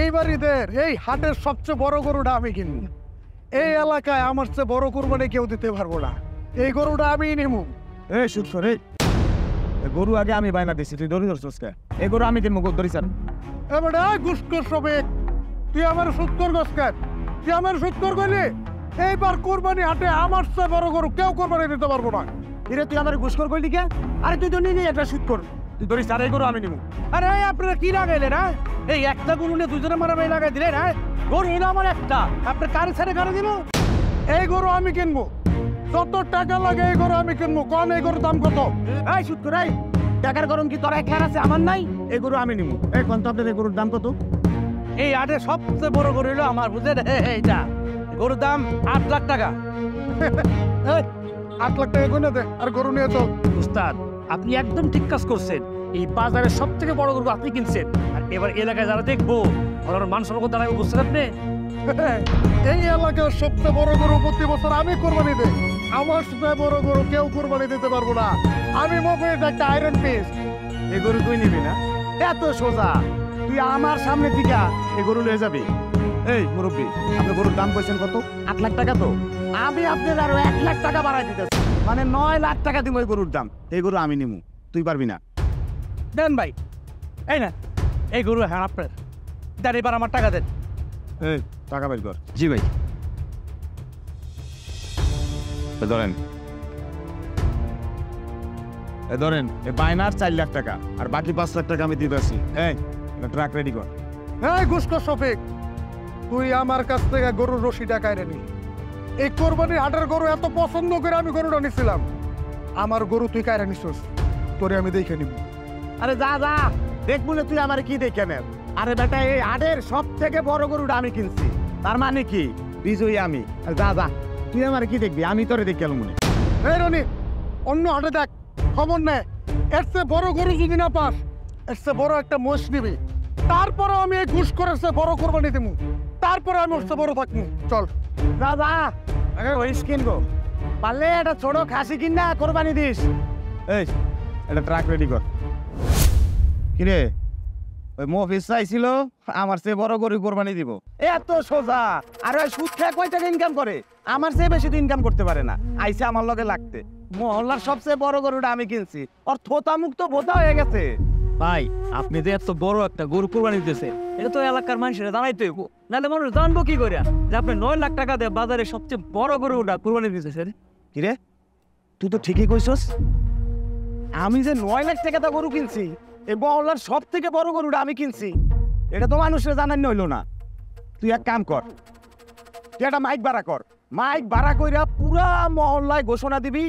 এইবার ঈদের এই হাটের সবচেয়ে বড় গরুটা আমি কিনবো। এই এলাকায় আমার চেয়ে বড় কুরবানি কেউ দিতে পারবো না। এই গরুটা আমি নেবো। এই সুৎখর রে, গরু আগে আমি বায়না দিছি, তুই দড়ি ধরছিস কে? এই গরু আমি কিনবো, ধরিস আর এবার ঘুষখোর সবে তুই আমার সুৎখর গসকার, তুই আমার সুৎখর করলি। এইবার কুরবানি হাটে আমার চেয়ে বড় গরু কেউ কুরবানি দিতে পারবো না। এরে তুই আমার ঘুষখোর করলি কে? আরে তুই তো নিয়ে একটা সুৎখর, তুই ধরিস আর এই গরু আমি নিবো। আরে আপনারা কি লাগাইলে না? এই একটা গরু নিয়ে দুজনে মারামারি লাগাই দিলে না? গরু হলো আমার একটা, আপনার কারে ছেড়ে কারে দিব? এই গরু আমি কিনবো, যত টাকা লাগে এই গরু আমি কিনবো। কোন এই গরুর দাম কত? এই সুৎখর, এই টাকার গরম কি তোর খেয়াল আছে? আমার নাই। এই গরু আমি নিবো। এই কোন তো আপনার এই গরুর দাম কত? এই হাটে সবচেয়ে বড় গরু হলো আমার, বুঝলেন? এইটা গরুর দাম 8 লাখ টাকা। 8 লাখ টাকা কিনে দে আর গরু নিয়ে চল। উস্তাদ, আপনি একদম ঠিক কাজ করছেন। এই বাজারের সব থেকে বড় গরু আপনি কিনছেন, আর এবার এলাকায় যারা দেখবো ওনার মান সম্পর্ক দাঁড়াবে, বুঝছেন আপনি? এই এলাকার সবচেয়ে বড় গরু প্রতি বছর আমি কোরবানি দেই। আমার সাথে বড় গরু কেউ কোরবানি দিতে পারবো না। আমি মফিজ একটা আয়রন পিস। এই গরু তুই নিবি না? এত সোজা, তুই আমার সামনে থেকে এই গরু নিয়ে যাবি। এই মুরব্বী, আপনি গরুর দাম কইছেন কত? 8 লাখ টাকা। তো আমি আপনার আরো 1 লাখ টাকা বাড়াই দিতেছি, মানে 9 লাখ টাকা দিব এই গরুর দাম। এই গরু আমি নিবো, তুই পারবি না। দেন ভাই, এই না এই গরু। হ্যাঁ আপনার দেন, এবার আমার টাকা দেন। এই টাকা বের কর। জি ভাই। ধরেন, ধরেন এই বায়নার 4 লাখ টাকা, আর বাকি 5 লাখ টাকা আমি দিতেছি। এই ট্রাক রেডি কর। এই ঘুষখোর শফিক, তুই আমার কাছ থেকে গরুর রশি টাকায় নি। এই কোরবানির হাটের গরু এত পছন্দ করে আমি গরুটা নিছিলাম। আমার গরু তুই কায়রা নিছিস, তোরে আমি দেখে নিব। আরে যা যা, দেখবো না তুই আমার কি দেখে নেব? আরে বেটা, এই হাটের সব থেকে বড় গরুটা আমি কিনছি, তার মানে কি বিজয়ী আমি। আর যা যা, তুই আমার কি দেখবি? আমি তোরে দেখে গেল মনে। এই রনি, অন্য হাটে দেখ, খবর নে। এর চেয়ে বড় গরু যদি না পাস, এর চেয়ে বড় একটা মোষ নিবি। তারপরে আমি এই ঘুষ করে বড় কোরবানি দিব। তারপরে আমি ওর চেয়ে বড় থাকবো। চল যা যা, আগে ওই কিনবো। পারলে একটা ছোট খাসি কিন না, কোরবানি দিস। এই একটা ট্রাক রেডি কর। কিরে, ওই মফিস চাইছিল আমার চেয়ে বড় গরু কোরবানি দিব। এত সোজা। আর ওই সুদ খেয়ে কয় টাকা ইনকাম করে? আমার চেয়ে বেশি তো ইনকাম করতে পারে না। আইসে আমার লগে লাগতে। মহল্লার সবচেয়ে বড় গরুটা আমি কিনছি, ওর থোতা মুখ তো ভোতা হয়ে গেছে। ভাই, আপনি যে এত বড় একটা গরু কোরবানি দিতেছে, এটা তো এলাকার মানুষেরা জানাইতে হইব, নাহলে মানুষ জানবো কি করে যে আপনি 9 লাখ টাকা দিয়ে বাজারে সবচেয়ে বড় গরুটা কোরবানি দিতেছেন। কিরে, তুই তো ঠিকই কইছস। আমি যে 9 লাখ টাকা গরু কিনছি, এই মহল্লার সব থেকে বড় গরুটা আমি কিনছি, এটা তো মানুষের জানানি হইলো না। তুই এক কাম কর, তুই একটা মাইক ভাড়া কর। মাইক ভাড়া কইরা পুরা মহল্লায় ঘোষণা দিবি,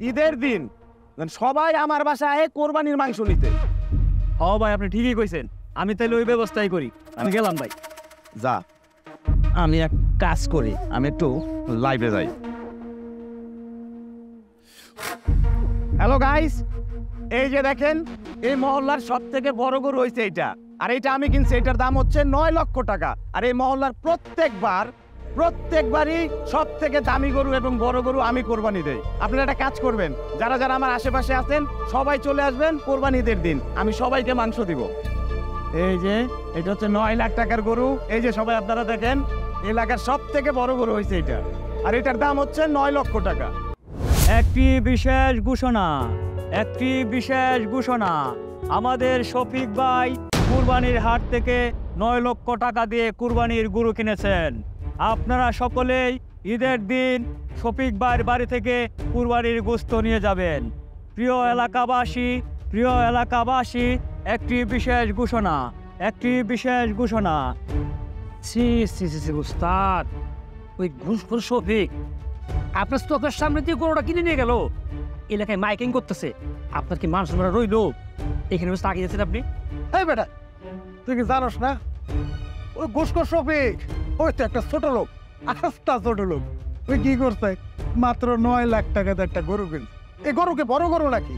ঈদের দিন সবাই আমার বাসায় কোরবানির মাংস নিতে। ও ভাই, আপনি ঠিকই কইছেন। আমি তাহলে ওই ব্যবস্থাই করি। আমি গেলাম ভাই। যা, আমি এক কাজ করি, আমি একটু লাইভে যাই। হ্যালো গাইস, এই যে দেখেন, এই মহল্লার সব থেকে বড় গরু হয়েছে এইটা, আর এইটা আমি কিনছি। এটার দাম হচ্ছে 9 লক্ষ টাকা। আর এই মহল্লার প্রত্যেকবারই সব থেকে দামি গরু এবং বড় গরু আমি কোরবানি দেই। আপনারা একটা কাজ করবেন, যারা যারা আমার আশেপাশে আছেন সবাই চলে আসবেন কোরবানিদের দিন, আমি সবাইকে মাংস দিব। এই যে এটা হচ্ছে 9 লাখ টাকার গরু। এই যে সবাই আপনারা দেখেন, এলাকার সব থেকে বড় গরু হয়েছে এটা, আর এটার দাম হচ্ছে 9 লক্ষ টাকা। একটি বিশেষ ঘোষণা, আমাদের শফিক ভাই কুরবানির হাট থেকে 9 লক্ষ টাকা দিয়ে কুরবানির গরু কিনেছেন। আপনারা সকলেই ঈদের দিন শফিক ভাইয়ের বাড়ি থেকে কুরবানির গোশত নিয়ে যাবেন। প্রিয় এলাকাবাসী, একটি বিশেষ ঘোষণা। উস্তাদ, ওই ঘুষখোর শফিক আপনার চোখের সামনে দিয়ে গরুটা কিনে নিয়ে গেল, এলাকায় মাইকিং করতেছে। আপনার কি মান সম্মান রইল? এখানে বসে তাকিয়ে যাচ্ছেন আপনি। এই বেটা, তুই কি জানোস না ওই ঘুষখোর শফিক ওই তো একটা ছোট লোক, আস্তা ছোট লোক। ওই কি করছে, মাত্র 9 লাখ টাকাতে একটা গরু কিনছে। এই গরুকে বড় গরু নাকি?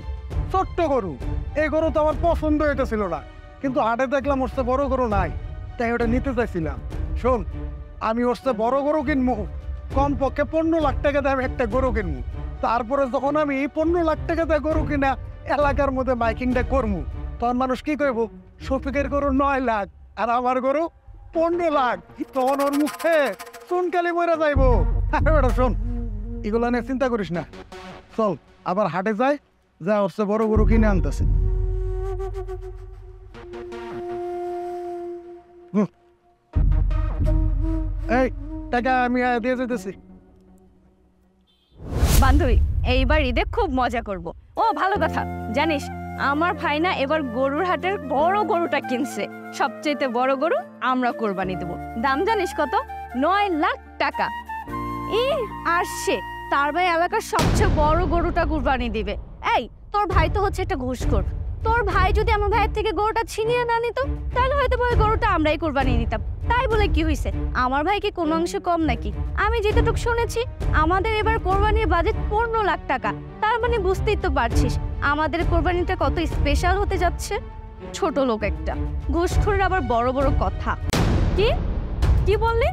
ছোট্ট গরু। এই গরু তো আমার পছন্দ হইতেছিল না, কিন্তু হাটে দেখলাম ওর চেয়ে বড় গরু নাই, তাই ওটা নিতে চাইছিলাম। শোন, আমি ওর চেয়ে বড় গরু কিনবো, কমপক্ষে 15 লাখ টাকা দিয়ে আমি একটা গরু কিনবো। তারপরে যখন আমি 15 লাখ টাকা দিয়ে গরু কিনা এলাকার মধ্যে মাইকিংটা করবো, তখন মানুষ কি করবো, শফিকের গরু 9 লাখ আর আমার গরু 15 লাখ তখন ওর মুখে চুনকালি মরে যাইবো। আরে বেটা শোন, এগুলা নিয়ে চিন্তা করিস না, চল আবার হাটে যাই, যা হচ্ছে বড় গরু কিনে আনতেছে। এই টাকা আমি দিয়ে যেতেছি। বান্ধবী, এইবার ঈদে খুব মজা করব। ও ভালো কথা, জানিস আমার ভাই না এবার গরুর হাটের বড় গরুটা কিনছে। সবচেয়ে বড় গরু আমরা কোরবানি দেব। দাম জানিস কত? 9 লাখ টাকা। আসছে তার ভাই এলাকার সবচেয়ে বড় গরুটা কোরবানি দিবে। এই তোর ভাই তো হচ্ছে একটা ঘুষখোর। তোর ভাই যদি আমার ভাইয়ের থেকে গরুটা ছিনিয়ে না নিত, তাহলে হয়তো ওই গরুটা আমরাই কোরবানি নিতাম। তাই বলে কি হয়েছে, আমার ভাই কি কোনো অংশে কম নাকি? আমি যেটুকু শুনেছি আমাদের এবার কোরবানির বাজেট 15 লাখ টাকা। তার মানে বুঝতেই তো পারছিস আমাদের কোরবানিটা কত স্পেশাল হতে যাচ্ছে। ছোট লোক একটা, ঘুষখোরের আবার বড় বড় কথা। কি কি বললি?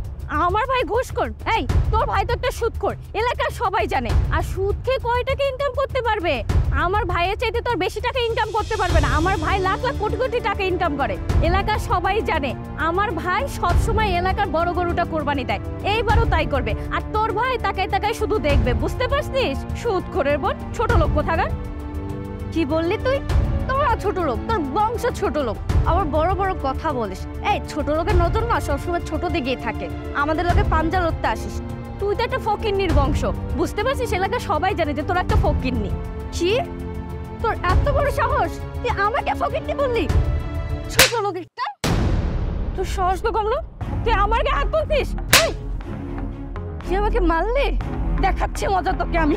আমার ভাই ঘুষখোর? এই তোর ভাই তো একটা সুদখোর, এলাকার সবাই জানে। আর সুদ খেয়ে কয় টাকা ইনকাম করতে পারবে? আমার ভাইয়ের চাইতে তোর বেশি টাকা ইনকাম করতে পারবে না। আমার ভাই লাখ লাখ কোটি কোটি টাকা ইনকাম করে, এলাকার সবাই জানে। আমার ভাই সবসময় এলাকার বড় গরুটা কোরবানি দেয়, এইবারও তাই করবে। আর তোর ভাই তাকায় তাকায় শুধু দেখবে, বুঝতে পারছিস? সুদখোরের বোন, ছোট লোক কোথাকার। কি বললি তুই? তোরা ছোট লোক, তোর বংশ ছোট লোক, আবার বড় বড় কথা বলিস। এই ছোট লোকের নজর না সবসময় ছোট দিকেই থাকে। আমাদের লোকে পাঞ্জা লড়তে আসিস। তুই তো একটা ফকিন্নির বংশ, বুঝতে পারছিস? এলাকা সবাই জানে যে তোর একটা ফকিন্নি। কি তোর এত বড় সাহস, তুই আমাকে ফকিন্নি বললি? ছোট লোক একটা, তোর সাহস তো কমলো, তুই আমার গায়ে হাত তুলছিস? তুই আমাকে মারলি, দেখাচ্ছি মজা তোকে আমি।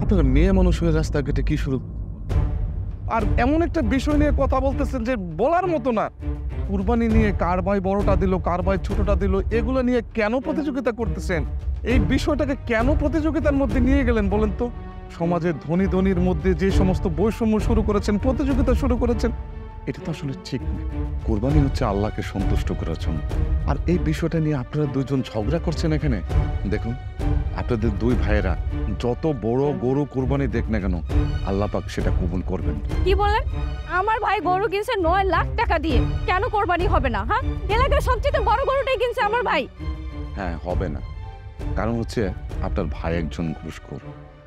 আপনারা মেয়ে মানুষ হয়ে রাস্তাঘাটে কি শুরু, আর এমন একটা বিষয় নিয়ে কথা বলতেছেন যে বলার মতো না। কুরবানি নিয়ে কার ভাই বড়টা দিল, কার ভাই ছোটটা দিল, এগুলো নিয়ে কেন প্রতিযোগিতা করতেছেন? এই বিষয়টাকে কেন প্রতিযোগিতার মধ্যে নিয়ে গেলেন বলেন তো? সমাজের ধনী ধনীর মধ্যে যে সমস্ত বৈষম্য শুরু করেছেন, প্রতিযোগিতা শুরু করেছেন, এটা তো আসলে ঠিক না। কোরবানি হচ্ছে আল্লাহকে সন্তুষ্ট করার জন্য। আর এই বিষয়টা নিয়ে আপনারা দুজন ঝগড়া করছেন এখানে। দেখুন, আপনাদের দুই ভাইয়েরা যত বড় গরু কোরবানি দেখ না কেন, আল্লাহ পাক সেটা কবুল করবেন। কি বলেন? আমার ভাই গরু কিনছে 9 লাখ টাকা দিয়ে, কেন কোরবানি হবে না? হ্যাঁ, এলাকার সবচেয়ে বড় গরুটাই কিনছে আমার ভাই। হ্যাঁ, হবে না, কারণ হচ্ছে আপনার ভাই একজন ঘুষখোর।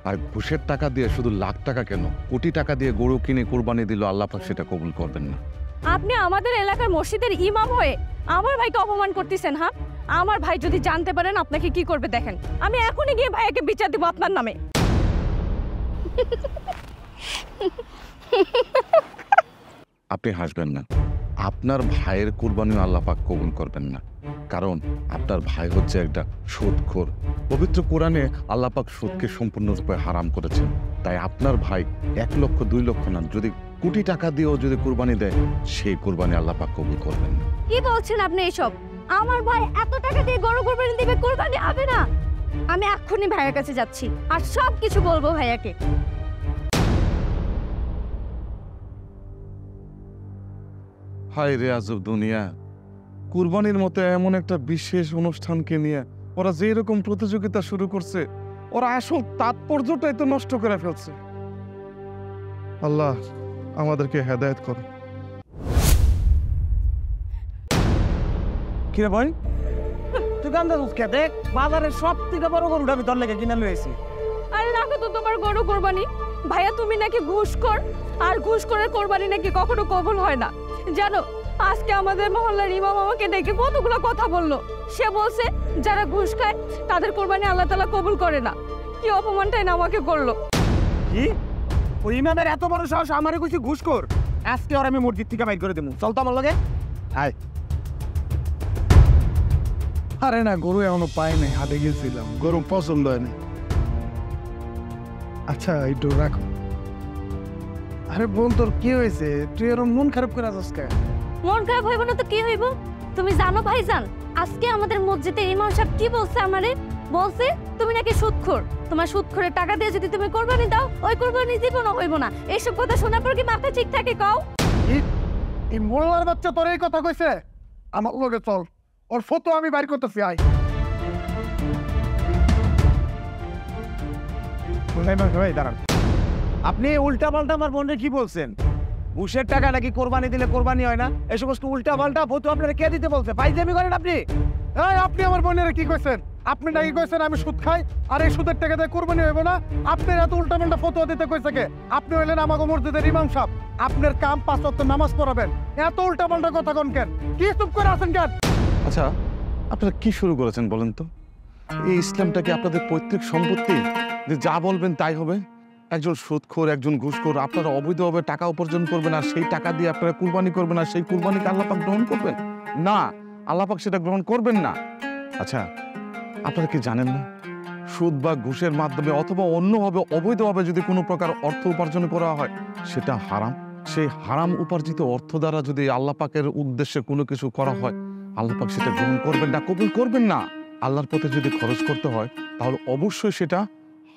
আর ঘুষের টাকা দিয়ে শুধু লাখ টাকা কেন, কোটি টাকা দিয়ে গরু কিনে কোরবানি দিল, আল্লাহ পাক সেটা কবুল করবেন না। আপনি আমাদের এলাকার মসজিদের ইমাম হয়ে আমার ভাইকে অপমান করতেছেন। হ্যাঁ, আমার ভাই যদি জানতে পারেন আপনাকে কি করবে দেখেন। আমি এখনই গিয়ে ভাইয়াকে বিচার দিব আপনার নামে। আপনি হাসবেন না, আপনার ভাইয়ের কুরবানিও আল্লাহ পাক কবুল করবেন না, কারণ আপনার ভাই হচ্ছে একটা সুদখোর। পবিত্র কোরআনে আল্লাহ পাক সুদকে সম্পূর্ণরূপে হারাম করেছেন। তাই আপনার ভাই 1 লক্ষ 2 লক্ষ না, যদি কোটি টাকা দিয়েও যদি কুরবানি দেয়, সেই কুরবানি আল্লাহ পাক কবুল করবেন না। কি বলছেন আপনি এসব? আমার ভাই এত টাকা দিয়ে গরু কুরবানি দিবে, কুরবানি হবে না। আমি এক্ষুনি ভাইয়ের কাছে যাচ্ছি আর সব কিছু বলবো ভাইয়াকে। হায় রে আজব দুনিয়া, কুরবানির মতো এমন একটা বিশেষ অনুষ্ঠানকে নিয়ে ওরা যে রকম প্রতিযোগিতা শুরু করছে, ওরা আসল তাৎপর্যটাই তো নষ্ট করে ফেলছে। আল্লাহ আমাদেরকে হেদায়েত করো। কিরে ভাই, তুই কান্দা দুঃখে দেখ, বাজারের সব থেকে বড় গরুটা আমি তোর লেগে কিনে লয়েছি। আরে রাখো তো তোমার গরু কোরবানি। ভাইয়া তুমি নাকি ঘুষখোর, আর ঘুষখোরের কোরবানি নাকি কখনো কবুল হয় না। জানো, আজকে আমাদের মহল্লার ইমাম আমাকে ডেকে কতগুলো কথা বললো। সে বলছে যারা ঘুষ খায় তাদের কোরবানি আল্লাহ তাআলা কবুল করে না। কি অপমানটাই না আমাকে করলো। কি ওই ইমামের এত বড় সাহস আমারে কইছে ঘুষখোর? আজকে ওর আমি মসজিদ থেকে বাইর করে দেবো। চল তো আমার লগে আয়। আরে না, গরু এখনো পাই নাই, হাটে গেছিলাম, গরু পছন্দ হয়নি। আচ্ছা একটু রাখো। আরে বোন, তোর কি হয়েছে? তুই এরকম মন খারাপ করে আছিস কেন? মন খারাপ হইব না তো কি হইব? তুমি জানো ভাইজান, আজকে আমাদের মসজিদে ইমাম সাহেব কি বলছে আমারে? বলছে তুমি নাকি সুদখোর, তোমার সুদখোরের টাকা দিয়ে যদি তুমি কোরবানি দাও, ওই কোরবানি জীবনও হইব না। এইসব কথা শোনার পর কি মাথা ঠিক থাকে কও? এই মোল্লার বাচ্চা তোর এই কথা কইছে? আমার লগে চল, ওর ফটো আমি বাইর করতেছি। আয় ভাই দাঁড়ান। আপনি উল্টা পাল্টা আমার বোনরে কি বলছেন? ঘুষের টাকা নাকি কোরবানি দিলে কোরবানি হয় না, এই সমস্ত উল্টা পাল্টা ফটো আপনারা কে দিতে বলছে? পাইজামি করেন আপনি? এই আপনি আমার বোনের কি কইছেন? আপনি নাকি কইছেন আমি সুদ খাই আর এই সুদের টাকা দিয়ে কোরবানি হইব না? আপনার এত উল্টাপাল্টা ফতোয়া দিতে কইছে কে? আপনি হইলেন আমাকে মসজিদের ইমাম সাহেব, আপনার কাম 5 ওয়াক্ত নামাজ পড়াবেন, এত উল্টাপাল্টা কথা কোন কেন? কি চুপ করে আছেন কেন? আচ্ছা, আপনারা কি শুরু করেছেন বলেন তো? এই ইসলামটা কি আপনাদের পৈতৃক সম্পত্তি যে যা বলবেন তাই হবে? একজন সুদখোর, একজন ঘুষখোর, আপনারা অবৈধভাবে টাকা উপার্জন করবেন আর সেই টাকা দিয়ে আপনারা কুরবানি করবেন আর সেই কুরবানিকে আল্লাহ পাক গ্রহণ করবেন না? আল্লাহ পাক সেটা গ্রহণ করবেন না। আচ্ছা, আপনারা কি জানেন না সুদ বা ঘুষের মাধ্যমে অথবা অন্যভাবে অবৈধভাবে যদি কোনো প্রকার অর্থ উপার্জন করা হয় সেটা হারাম। সেই হারাম উপার্জিত অর্থ দ্বারা যদি আল্লাহ পাকের উদ্দেশ্যে কোনো কিছু করা হয়, আল্লাহ পাক সেটা গ্রহণ করবেন না, কবুল করবেন না। আল্লাহর পথে যদি খরচ করতে হয় তাহলে অবশ্যই সেটা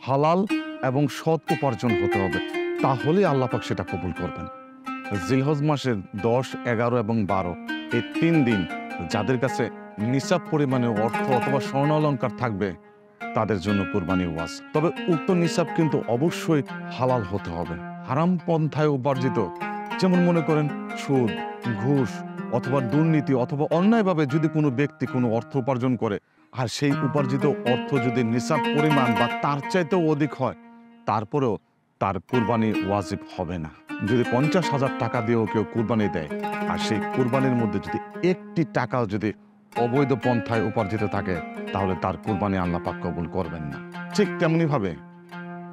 হালাল এবং সৎ উপার্জন হতে হবে, তাহলে আল্লাহ পাক সেটা কবুল করবেন। জিলহজ মাসের 10, 11 এবং 12 এই 3 দিন যাদের কাছে নিসাব পরিমাণে অর্থ অথবা স্বর্ণ অলংকার থাকবে তাদের জন্য কুরবানি ওয়াজ। তবে উক্ত নিসাব কিন্তু অবশ্যই হালাল হতে হবে। হারাম পন্থায় উপার্জিত, যেমন মনে করেন সুদ, ঘুষ অথবা দুর্নীতি অথবা অন্যায়ভাবে যদি কোনো ব্যক্তি কোনো অর্থ উপার্জন করে আর সেই উপার্জিত অর্থ যদি নিসাব পরিমাণ বা তার চাইতেও অধিক হয়, তারপরেও তার কুরবানি ওয়াজিব হবে না। যদি 50,000 টাকা দিয়েও কেউ কুরবানি দেয় আর সেই কুরবানির মধ্যে যদি একটি টাকাও যদি অবৈধ পন্থায় উপার্জিত থাকে তাহলে তার কুরবানি আল্লাহ পাক কবুল করবেন না। ঠিক তেমনি ভাবে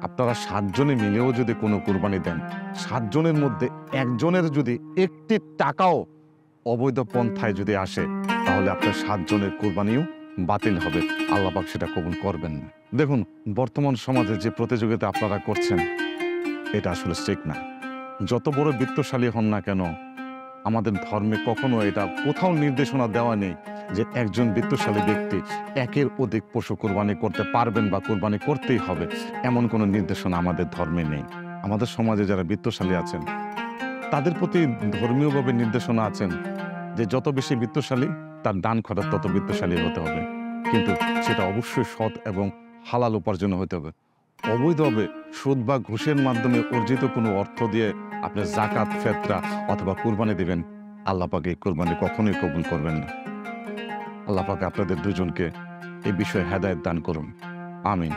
আপনারা 7 জনে মিলেও যদি কোনো কুরবানি দেন, 7 জনের মধ্যে একজনের যদি একটি টাকাও অবৈধ পন্থায় যদি আসে তাহলে আপনার 7 জনের কুরবানিও বাতিল হবে, আল্লাহ পাক সেটা কবুল করবেন না। দেখুন, বর্তমান সমাজে যে প্রতিযোগিতা আপনারা করছেন এটা আসলে ঠিক না। যত বড় বিত্তশালী হন না কেন, আমাদের ধর্মে কখনো এটা কোথাও নির্দেশনা দেওয়া নেই যে একজন বিত্তশালী ব্যক্তি একের অধিক পশু কোরবানি করতে পারবেন বা কোরবানি করতেই হবে, এমন কোনো নির্দেশনা আমাদের ধর্মে নেই। আমাদের সমাজে যারা বিত্তশালী আছেন তাদের প্রতি ধর্মীয়ভাবে নির্দেশনা আছেন যে যত বেশি বিত্তশালী তার দান খরচ তত বিত্তশালী হতে হবে, কিন্তু সেটা অবশ্যই সৎ এবং হালাল উপার্জন হতে হবে। অবৈধভাবে সুদ বা ঘুষের মাধ্যমে অর্জিত কোনো অর্থ দিয়ে আপনি জাকাত, ফেতরা অথবা কুরবানি দিবেন, আল্লাহ পাক এই কুরবানি কখনোই কবুল করবেন না। আল্লাহ পাক আপনাদের দুজনকে এই বিষয়ে হেদায়েত দান করুন, আমিন।